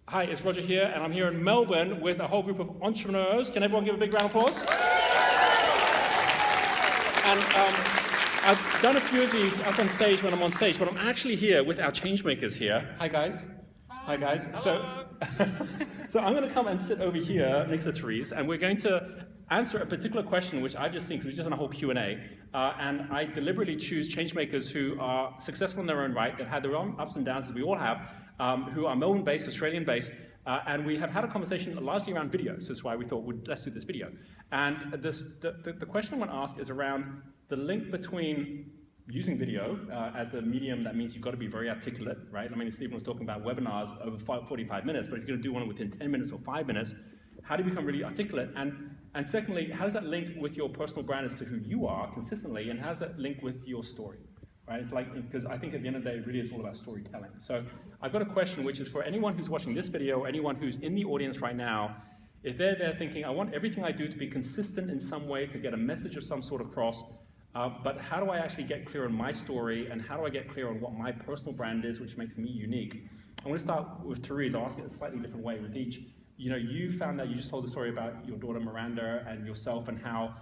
Hi, it's Roger here, and I'm here in Melbourne with a whole group of entrepreneurs. Can everyone give a big round of applause? And I've done a few of these up on stage when I'm on stage, but I'm actually here with our changemakers here. Hi, guys. Hi, guys. So I'm going to come and sit over here next to Therese, and we're going to answer a particular question which I've just seen, because we've just done a whole Q&A, and I deliberately choose changemakers who are successful in their own right, that had their own ups and downs, as we all have, who are Melbourne-based, Australian-based, and we have had a conversation largely around videos. That's why we thought, let's do this video. And the question I want to ask is around the link between using video as a medium. That means you've got to be very articulate, right? I mean, Stephen was talking about webinars over 45 minutes, but if you're going to do one within 10 minutes or 5 minutes, how do you become really articulate? And secondly, how does that link with your personal brand as to who you are consistently, and how does that link with your story, right? It's like, because I think at the end of the day, it really is all about storytelling. So I've got a question, which is for anyone who's watching this video, or anyone who's in the audience right now, if they're there thinking, I want everything I do to be consistent in some way, to get a message of some sort across, but how do I actually get clear on my story, and how do I get clear on what my personal brand is, which makes me unique? I want to start with Therese. I'll ask it a slightly different way with each. You know, you found that you just told the story about your daughter Miranda and yourself, and how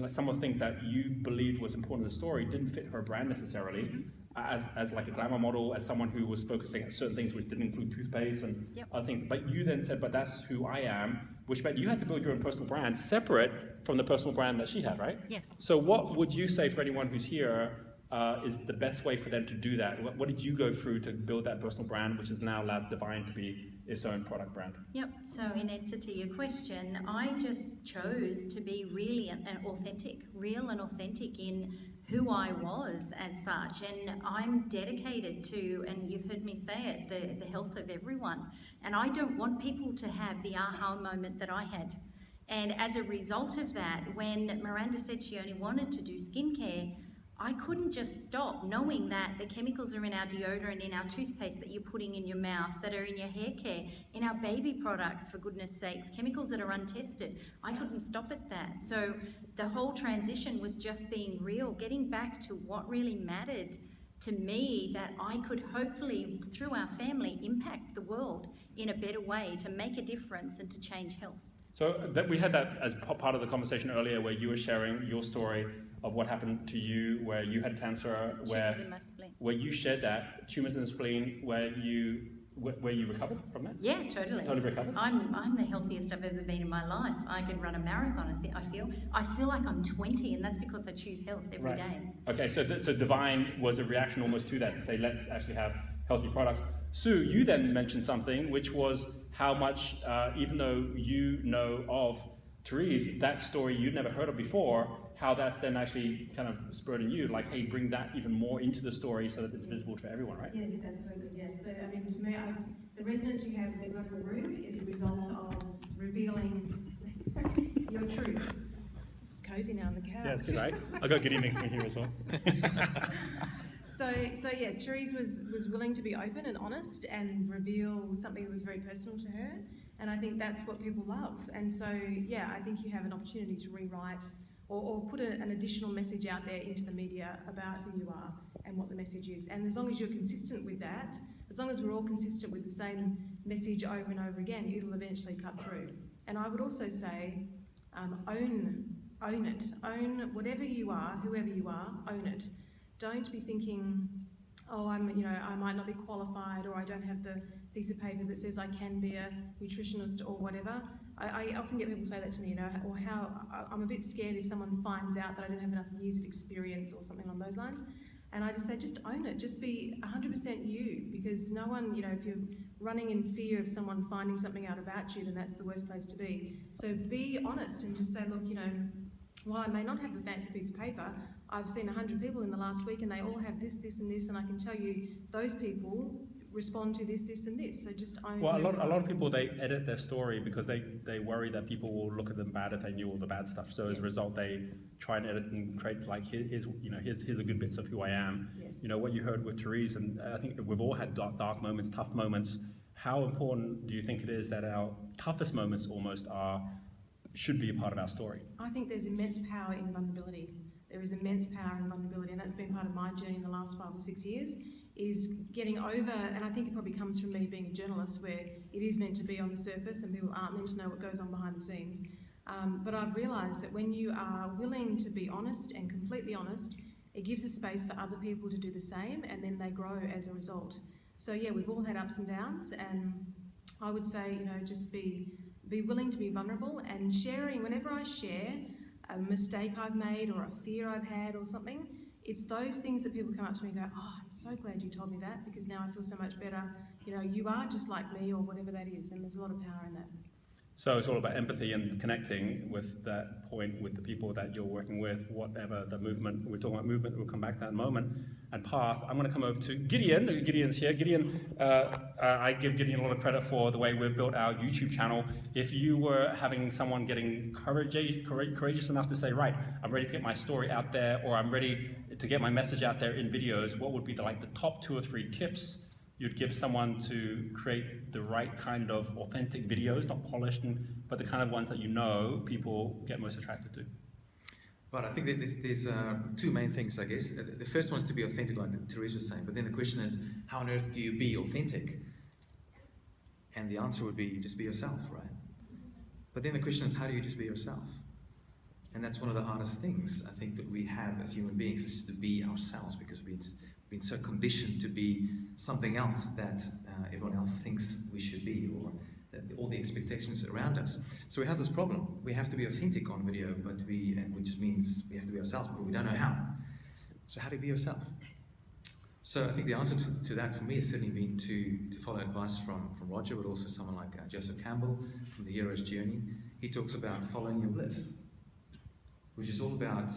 some of the things that you believed was important in the story didn't fit her brand necessarily, as like a glamour model, as someone who was focusing on certain things which didn't include toothpaste and other things. But you then said, but that's who I am, which meant you had to build your own personal brand separate from the personal brand that she had, right? Yes. So what would you say for anyone who's here is the best way for them to do that? What did you go through to build that personal brand, which has now allowed Divine to be its own product brand? Yep, so in answer to your question, I just chose to be really real and authentic in who I was as such, and I'm dedicated to, and you've heard me say it, the health of everyone, and I don't want people to have the aha moment that I had. And as a result of that, when Miranda said she only wanted to do skincare, I couldn't just stop, knowing that the chemicals are in our deodorant, in our toothpaste that you're putting in your mouth, that are in your hair care, in our baby products, for goodness sakes, chemicals that are untested. I couldn't stop at that. So the whole transition was just being real, getting back to what really mattered to me, that I could hopefully, through our family, impact the world in a better way, to make a difference and to change health. So we had that as part of the conversation earlier, where you were sharing your story of what happened to you, where you had cancer, Tumors in my spleen. where you shared that, tumors in the spleen, where you recovered from that? Yeah, totally. Totally recovered? I'm the healthiest I've ever been in my life. I could run a marathon, I feel like I'm 20, and that's because I choose health every day. Okay, so Divine was a reaction almost to that, to say, let's actually have healthy products. Sue, you then mentioned something, which was how much, even though you know of Therese, that story you'd never heard of before, how that's then actually kind of spurred in you, like, hey, bring that even more into the story so that it's visible to everyone, right? Yes, absolutely, yes. So, I mean, to me, the resonance you have in the local room is a result of revealing your truth. It's cozy now on the couch. Yeah, it's good, right? I've got Giddy next to me here as well. So yeah, Therese was willing to be open and honest and reveal something that was very personal to her, and I think that's what people love. And so, yeah, I think you have an opportunity to rewrite or put an additional message out there into the media about who you are and what the message is. And as long as you're consistent with that, as long as we're all consistent with the same message over and over again, it'll eventually cut through. And I would also say, own it. Own whatever you are, whoever you are, own it. Don't be thinking, oh, I might not be qualified, or I don't have the piece of paper that says I can be a nutritionist or whatever. I often get people say that to me, or how I'm a bit scared if someone finds out that I don't have enough years of experience or something along those lines. And I just say, just own it. Just be 100% you, because no one, if you're running in fear of someone finding something out about you, then that's the worst place to be. So be honest and just say, look, while I may not have the fancy piece of paper, I've seen 100 people in the last week and they all have this, this and this, and I can tell you those people respond to this, this and this. So just own. Well, a lot of people, they edit their story because they worry that people will look at them bad if they knew all the bad stuff. So as a result, they try and edit and create like, here's a good bits of who I am. Yes. What you heard with Therese, and I think we've all had dark moments, tough moments. How important do you think it is that our toughest moments almost should be a part of our story? I think there's immense power in vulnerability. There is immense power in vulnerability, and that's been part of my journey in the last 5 or 6 years, is getting over, and I think it probably comes from me being a journalist, where it is meant to be on the surface and people aren't meant to know what goes on behind the scenes. But I've realised that when you are willing to be honest and completely honest, it gives a space for other people to do the same, and then they grow as a result. So yeah, we've all had ups and downs, and I would say, just be willing to be vulnerable, and sharing, whenever I share a mistake I've made or a fear I've had or something, it's those things that people come up to me and go, oh, I'm so glad you told me that, because now I feel so much better. You are just like me, or whatever that is, and there's a lot of power in that. So it's all about empathy and connecting with that point, with the people that you're working with, whatever the movement, we're talking about movement, we'll come back to that in a moment, and path. I'm going to come over to Gideon. Gideon's here. Gideon, I give Gideon a lot of credit for the way we've built our YouTube channel. If you were having someone getting courageous enough to say, right, I'm ready to get my story out there, or I'm ready to get my message out there in videos, what would be the top 2 or 3 tips you'd give someone to create the right kind of authentic videos, not polished, but the kind of ones that people get most attracted to? Right, I think that there's 2 main things, I guess. The first one is to be authentic, like Therese was saying, but then the question is, how on earth do you be authentic? And the answer would be, you just be yourself, right? But then the question is, how do you just be yourself? And that's one of the hardest things, I think, that we have as human beings, is to be ourselves, because we've been so conditioned to be something else that everyone else thinks we should be, or that all the expectations around us. So we have this problem. We have to be authentic on video, which means we have to be ourselves, but we don't know how. So how do you be yourself? So I think the answer to that for me has certainly been to follow advice from Roger, but also someone like Joseph Campbell from the Hero's Journey. He talks about following your bliss, which is all about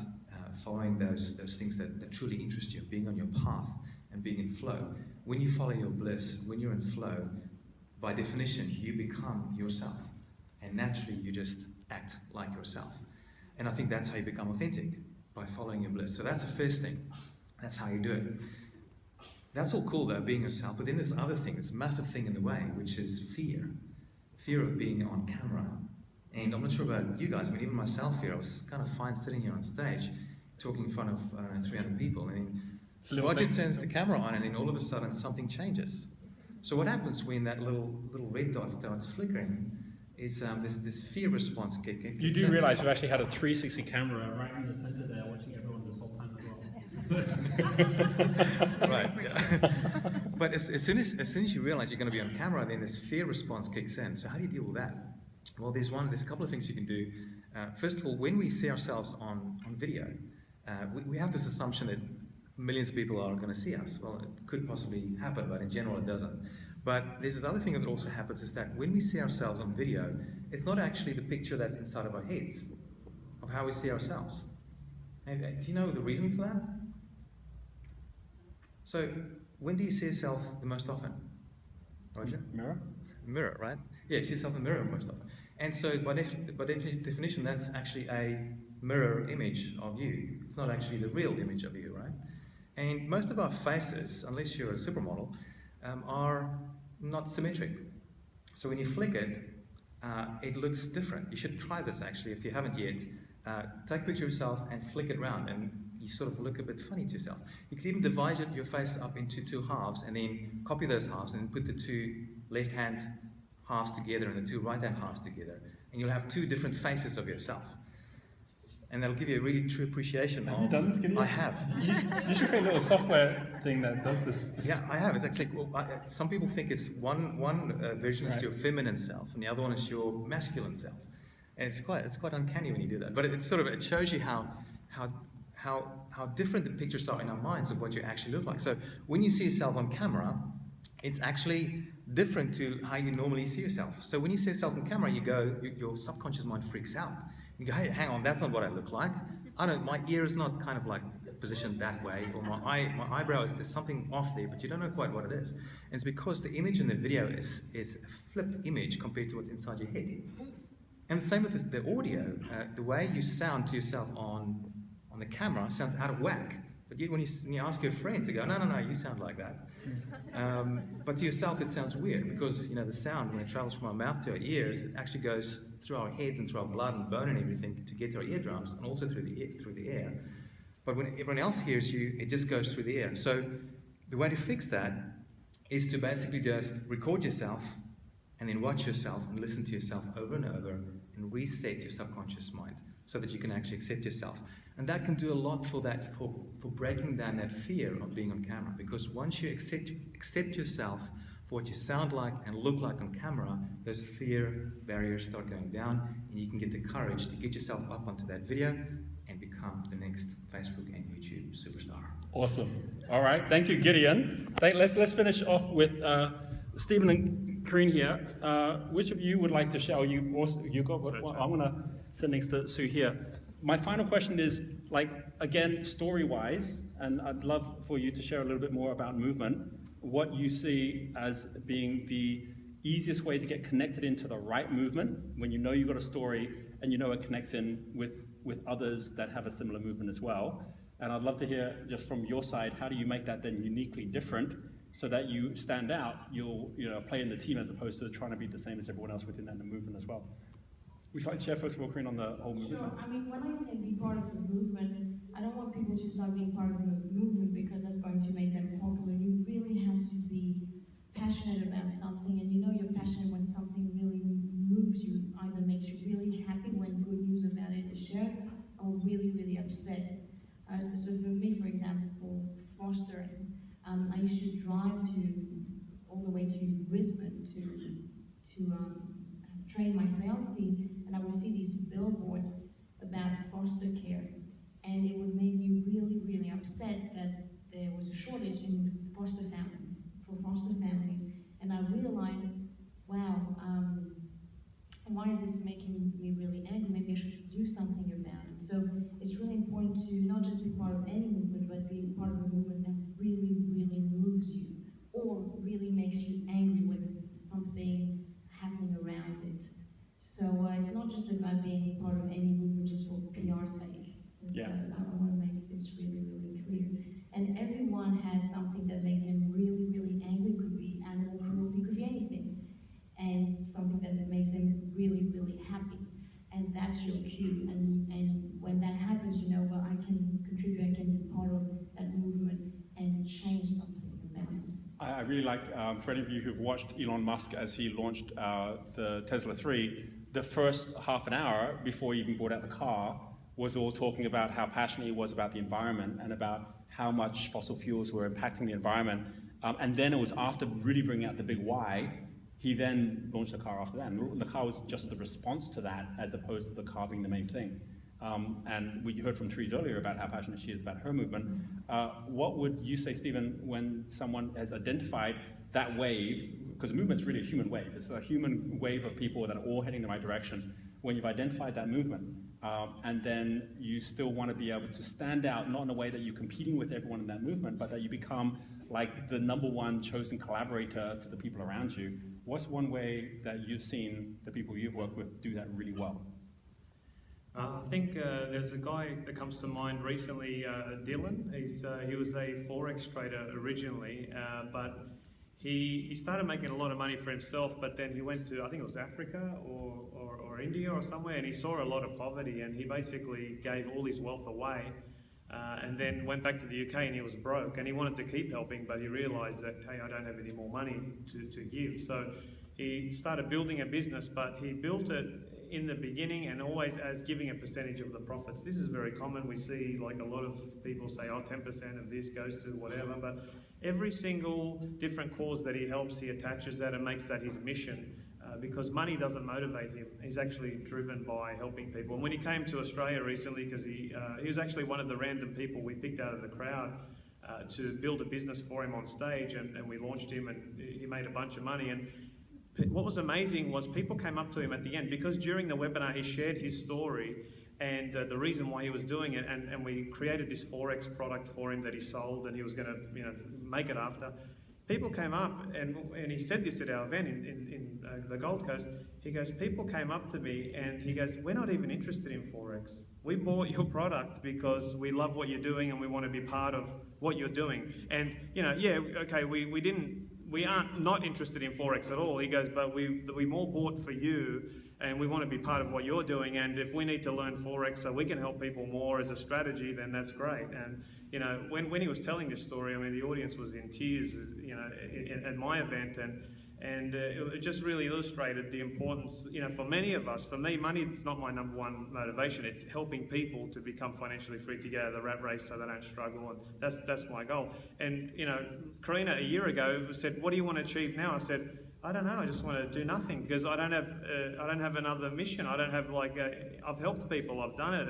following those things that truly interest you, being on your path and being in flow. When you follow your bliss, when you're in flow, by definition, you become yourself. And naturally, you just act like yourself. And I think that's how you become authentic, by following your bliss. So that's the first thing. That's how you do it. That's all cool, though, being yourself. But then there's other thing, this massive thing in the way, which is fear. Fear of being on camera. And I'm not sure about you guys, but even myself here, I was kind of fine sitting here on stage, talking in front of 300 people. And Roger turns the camera on, and then all of a sudden something changes. So what happens when that little red dot starts flickering is this fear response kick. You do realize we've actually had a 360 camera right in the center there, watching everyone this whole time as well. Right. Yeah. But as soon as you realize you're going to be on camera, then this fear response kicks in. So how do you deal with that? Well, there's a couple of things you can do. First of all, when we see ourselves on video, we have this assumption that millions of people are going to see us. Well, it could possibly happen, but in general it doesn't. But there's this other thing that also happens, is that when we see ourselves on video, it's not actually the picture that's inside of our heads of how we see ourselves. And do you know the reason for that? So, when do you see yourself the most often? Roger? Mirror? Mirror, right? Yeah, you see yourself in the mirror most often. And so, by definition, that's actually a mirror image of you. It's not actually the real image of you, right? And most of our faces, unless you're a supermodel, are not symmetric. So when you flick it, it looks different. You should try this actually if you haven't yet. Take a picture of yourself and flick it around, and you sort of look a bit funny to yourself. You could even divide your face up into 2 halves and then copy those halves and then put the 2 left-hand halves together and the 2 right-hand halves together. And you'll have 2 different faces of yourself. And that'll give you a really true appreciation. Have you done this, Gideon? I have. You should create a little software thing that does this. Yeah, I have. It's actually, some people think it's one version is your feminine self, and the other one is your masculine self. And it's quite uncanny when you do that. But it shows you how different the pictures are in our minds of what you actually look like. So when you see yourself on camera, it's actually different to how you normally see yourself. So when you see yourself on camera, your subconscious mind freaks out. You go, hey, hang on, that's not what I look like. I know my ear is not kind of like positioned that way, or my eyebrow there's something off there, but you don't know quite what it is. And it's because the image in the video is a flipped image compared to what's inside your head. And the same with the audio. The way you sound to yourself on the camera sounds out of whack. But when you ask your friends, they go, no, you sound like that. But to yourself, it sounds weird, because the sound, when it travels from our mouth to our ears, it actually goes through our heads and through our blood and bone and everything to get to our eardrums, and also through the air. But when everyone else hears you, it just goes through the air. So the way to fix that is to basically just record yourself and then watch yourself and listen to yourself over and over and reset your subconscious mind so that you can actually accept yourself. And that can do a lot for breaking down that fear of being on camera, because once you accept yourself for what you sound like and look like on camera, those fear barriers start going down, and you can get the courage to get yourself up onto that video and become the next Facebook and YouTube superstar. Awesome. All right. Thank you, Gideon. Let's finish off with Stephen and Karine here. Which of you would like to share? You got what? Well, I'm gonna sit next to Sue here. My final question is, like, again, story-wise, and I'd love for you to share a little bit more about movement. What you see as being the easiest way to get connected into the right movement when you know you've got a story and you know it connects in with others that have a similar movement as well. And I'd love to hear just from your side, how do you make that then uniquely different so that you stand out, you'll play in the team as opposed to trying to be the same as everyone else within that movement as well. Would you like to share first of all, Karine, on the whole movement? Sure. I mean, when I say be part of the movement, I don't want people to start being part of the movement because that's going to make them popular. You really have to be passionate about something, and you know you're passionate when something really moves you, either makes you really happy when good news about it is shared, or really, really upset. So for me, for example, fostering, I used to drive all the way to Brisbane to train my sales team, and I would see these billboards about foster care, and it would make me really, really upset that there was a shortage in for foster families, and I realized, wow, why is this making me really angry? Maybe I should do something about it. So it's really important to not just be part of any movement, but be part of a movement that really, really moves you, or really makes you angry with something happening around it. So it's not just about being part of any movement just for PR's sake. Yeah. I want to make this really, really clear. And everyone has something that makes them really, really angry. It could be animal cruelty, it could be anything. And something that makes them really, really happy. And that's your cue. And when that happens, you know, well, I can contribute, I can be part of that movement and change something about it. I really like, for any of you who've watched Elon Musk as he launched the Tesla 3, the first half an hour before he even brought out the car was all talking about how passionate he was about the environment and about how much fossil fuels were impacting the environment. And then it was after really bringing out the big why, he then launched the car after that. And the car was just the response to that as opposed to the car being the main thing. And we heard from Therese earlier about how passionate she is about her movement. What would you say, Stephen, when someone has identified that wave, because the movement's really a human wave, it's a human wave of people that are all heading in the right direction. When you've identified that movement, and then you still want to be able to stand out, not in a way that you're competing with everyone in that movement, but that you become like the #1 chosen collaborator to the people around you. What's one way that you've seen the people you've worked with do that really well? I think there's a guy that comes to mind recently, Dylan. He was a Forex trader originally, but he started making a lot of money for himself, but then he went to, I think it was Africa or India or somewhere, and he saw a lot of poverty, and he basically gave all his wealth away, and then went back to the UK and he was broke, and he wanted to keep helping, but he realised that, hey, I don't have any more money to give. So he started building a business, but he built it in the beginning and always as giving a percentage of the profits. This is very common. We see like a lot of people say, oh, 10% of this goes to whatever, but every single different cause that he helps, he attaches that and makes that his mission, because money doesn't motivate him. He's actually driven by helping people. And when he came to Australia recently, because he was actually one of the random people we picked out of the crowd to build a business for him on stage, and we launched him, and he made a bunch of money. And what was amazing was people came up to him at the end, because during the webinar he shared his story and the reason why he was doing it, and we created this Forex product for him that he sold and he was going to make it after. People came up, and he said this at our event in the Gold Coast. He goes, people came up to me and he goes, we're not even interested in Forex. We bought your product because we love what you're doing and we want to be part of what you're doing. And, we aren't not interested in Forex at all. He goes, but we more bought for you and we want to be part of what you're doing. And if we need to learn Forex so we can help people more as a strategy, then that's great. And, when he was telling this story, I mean, the audience was in tears, at my event. And it just really illustrated the importance, you know, for many of us. For me, money is not my number one motivation. It's helping people to become financially free, to get out of the rat race so they don't struggle, and that's my goal. And, you know, Karina a year ago said, what do you want to achieve now? I said, I don't know, I just want to do nothing, because I don't have another mission. I don't have, like, I've helped people, I've done it,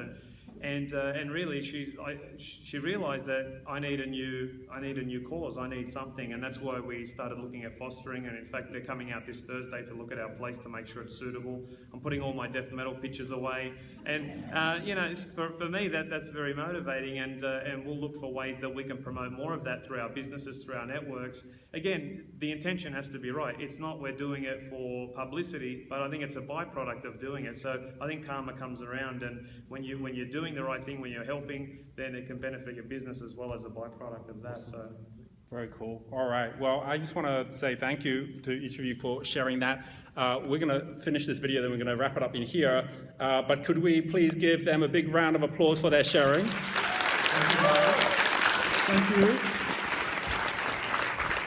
and really she realised that I need a new cause, I need something, and that's why we started looking at fostering. And in fact, they're coming out this Thursday to look at our place to make sure it's suitable. I'm putting all my death metal pictures away, and you know, for me that's very motivating, and we'll look for ways that we can promote more of that through our businesses, through our networks. Again, the intention has to be right. It's not we're doing it for publicity, but I think it's a byproduct of doing it. So I think karma comes around, and when you're doing the right thing, when you're helping, then it can benefit your business as well as a byproduct of that. So very cool. All right. Well, I just want to say thank you to each of you for sharing that. We're going to finish this video, then we're going to wrap it up in here. But could we please give them a big round of applause for their sharing? Thank you.